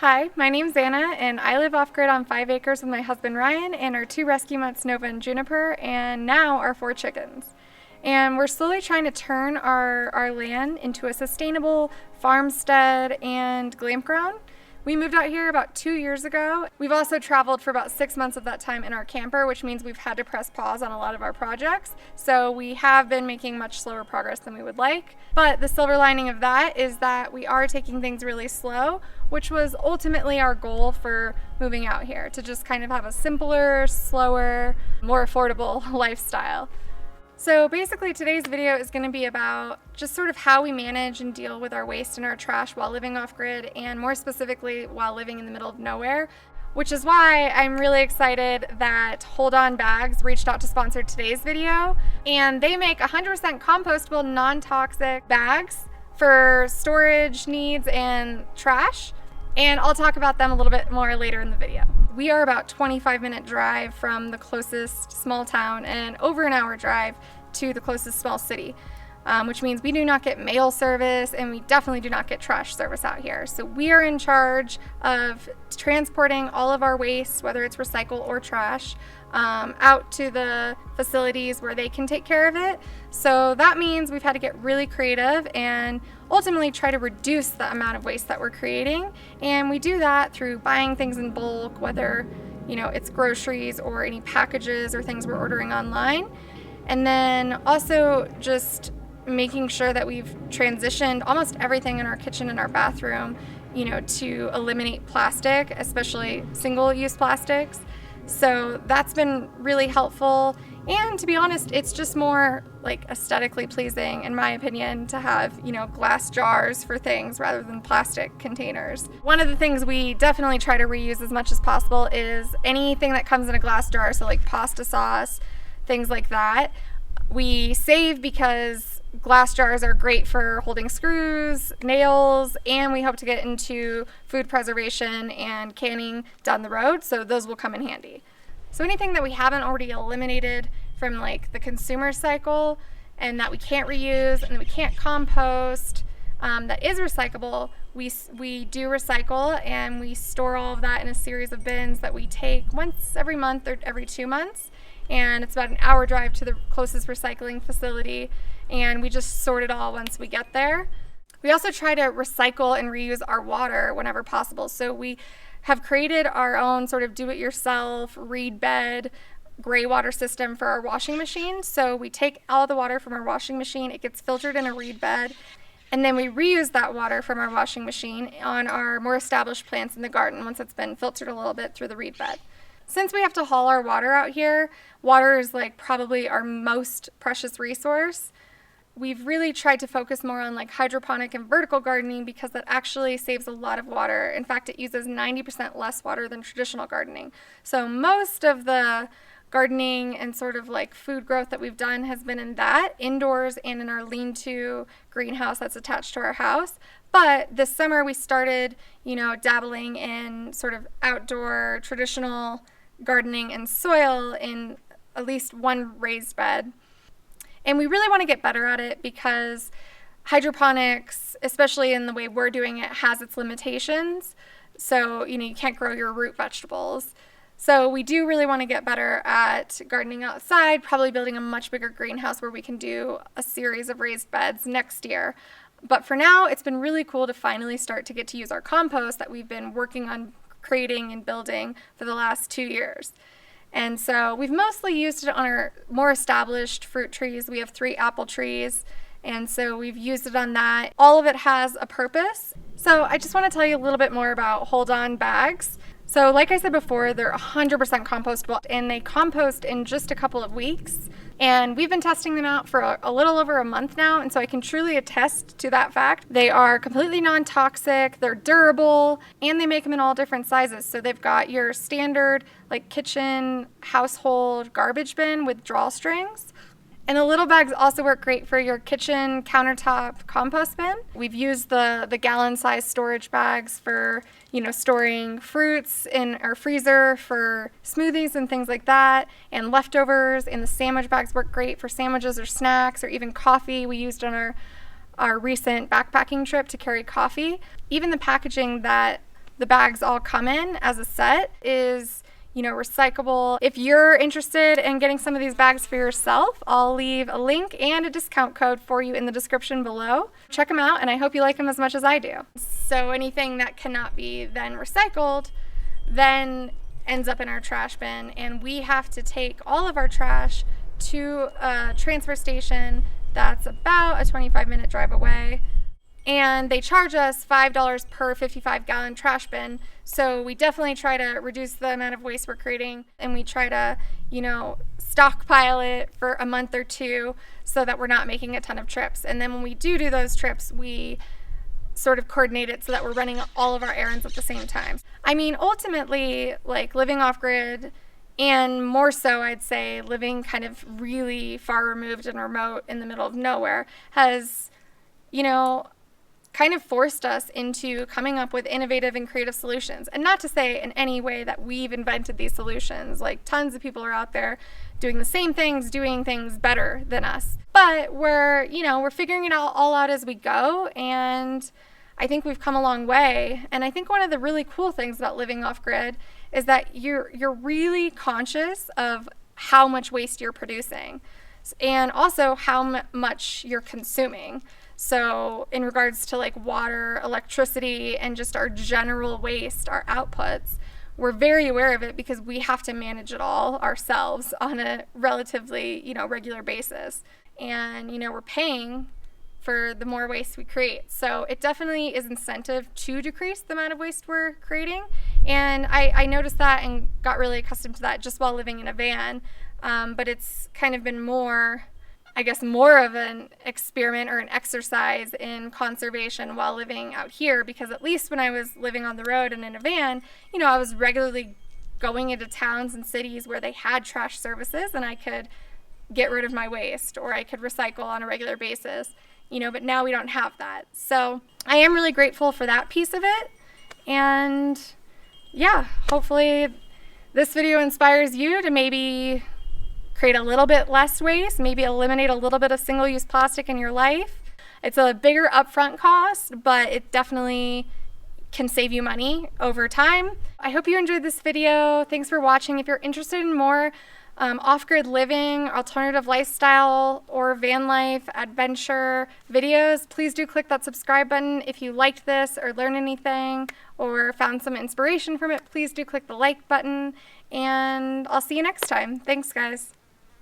Hi, my name's Anna, and I live off-grid on 5 acres with my husband Ryan and our 2 rescue mutts, Nova and Juniper, and now our 4 chickens. And we're slowly trying to turn our land into a sustainable farmstead and glampground. We moved out here about 2 years ago. We've also traveled for about 6 months of that time in our camper, which means we've had to press pause on a lot of our projects. So we have been making much slower progress than we would like. But the silver lining of that is that we are taking things really slow, which was ultimately our goal for moving out here, to just kind of have a simpler, slower, more affordable lifestyle. So basically today's video is going to be about just sort of how we manage and deal with our waste and our trash while living off-grid, and more specifically while living in the middle of nowhere, which is why I'm really excited that Hold On Bags reached out to sponsor today's video. And they make 100% compostable, non-toxic bags for storage needs and trash. And I'll talk about them a little bit more later in the video. We are about 25-minute drive from the closest small town and over an hour drive to the closest small city, which means we do not get mail service and we definitely do not get trash service out here. So we are in charge of transporting all of our waste, whether it's recycle or trash, out to the facilities where they can take care of it. So that means we've had to get really creative and ultimately try to reduce the amount of waste that we're creating. And we do that through buying things in bulk, whether it's groceries or any packages or things we're ordering online. And then also just making sure that we've transitioned almost everything in our kitchen and our bathroom, to eliminate plastic, especially single-use plastics. So that's been really helpful. And to be honest, it's just more like aesthetically pleasing, in my opinion, to have, glass jars for things rather than plastic containers. One of the things we definitely try to reuse as much as possible is anything that comes in a glass jar, so like pasta sauce, things like that. We save because glass jars are great for holding screws, nails, and we hope to get into food preservation and canning down the road, so those will come in handy. So anything that we haven't already eliminated from like the consumer cycle and that we can't reuse and that we can't compost, that is recyclable, we do recycle, and we store all of that in a series of bins that we take once every month or every 2 months. And it's about an hour drive to the closest recycling facility, and we just sort it all once we get there. We also try to recycle and reuse our water whenever possible. So we have created our own sort of do-it-yourself reed bed gray water system for our washing machine. So we take all the water from our washing machine, it gets filtered in a reed bed, and then we reuse that water from our washing machine on our more established plants in the garden once it's been filtered a little bit through the reed bed. Since we have to haul our water out here, water is like probably our most precious resource. We've really tried to focus more on like hydroponic and vertical gardening because that actually saves a lot of water. In fact, it uses 90% less water than traditional gardening. So most of the gardening and sort of like food growth that we've done has been in that, indoors and in our lean-to greenhouse that's attached to our house. But this summer we started, dabbling in sort of outdoor traditional gardening and soil in at least one raised bed. And we really want to get better at it because hydroponics, especially in the way we're doing it, has its limitations. So, you can't grow your root vegetables. So we do really want to get better at gardening outside, probably building a much bigger greenhouse where we can do a series of raised beds next year. But for now, it's been really cool to finally start to get to use our compost that we've been working on creating and building for the last 2 years. And so we've mostly used it on our more established fruit trees. We have 3 apple trees, and so we've used it on that. All of it has a purpose. So I just want to tell you a little bit more about Hold On Bags. So like I said before, they're 100% compostable, and they compost in just a couple of weeks. And we've been testing them out for a little over a month now, and so I can truly attest to that fact. They are completely non-toxic, they're durable, and they make them in all different sizes. So they've got your standard like kitchen, household garbage bin with drawstrings. And the little bags also work great for your kitchen countertop compost bin. We've used the gallon-sized storage bags for, storing fruits in our freezer for smoothies and things like that, and leftovers. And the sandwich bags work great for sandwiches or snacks or even coffee. We used on our recent backpacking trip to carry coffee. Even the packaging that the bags all come in as a set is, recyclable. If you're interested in getting some of these bags for yourself, I'll leave a link and a discount code for you in the description below. Check them out, and I hope you like them as much as I do. So anything that cannot be then recycled then ends up in our trash bin, and we have to take all of our trash to a transfer station that's about a 25-minute drive away. And they charge us $5 per 55-gallon trash bin. So we definitely try to reduce the amount of waste we're creating, and we try to, stockpile it for a month or two so that we're not making a ton of trips. And then when we do those trips, we sort of coordinate it so that we're running all of our errands at the same time. I mean, ultimately, like, living off-grid, and more so, I'd say, living kind of really far removed and remote in the middle of nowhere has, kind of forced us into coming up with innovative and creative solutions. And not to say in any way that we've invented these solutions. Like, tons of people are out there doing the same things, doing things better than us. But we're figuring it all out as we go, and I think we've come a long way. And I think one of the really cool things about living off-grid is that you're really conscious of how much waste you're producing, and also how much you're consuming. So in regards to like water, electricity, and just our general waste, our outputs, we're very aware of it because we have to manage it all ourselves on a relatively, regular basis. And, we're paying for the more waste we create. So it definitely is incentive to decrease the amount of waste we're creating. And I noticed that and got really accustomed to that just while living in a van. But it's kind of been more of an experiment or an exercise in conservation while living out here, because at least when I was living on the road and in a van, I was regularly going into towns and cities where they had trash services and I could get rid of my waste or I could recycle on a regular basis, but now we don't have that. So I am really grateful for that piece of it. And yeah, hopefully this video inspires you to maybe create a little bit less waste, maybe eliminate a little bit of single-use plastic in your life. It's a bigger upfront cost, but it definitely can save you money over time. I hope you enjoyed this video. Thanks for watching. If you're interested in more off-grid living, alternative lifestyle, or van life adventure videos, please do click that subscribe button. If you liked this or learned anything or found some inspiration from it, please do click the like button, and I'll see you next time. Thanks, guys.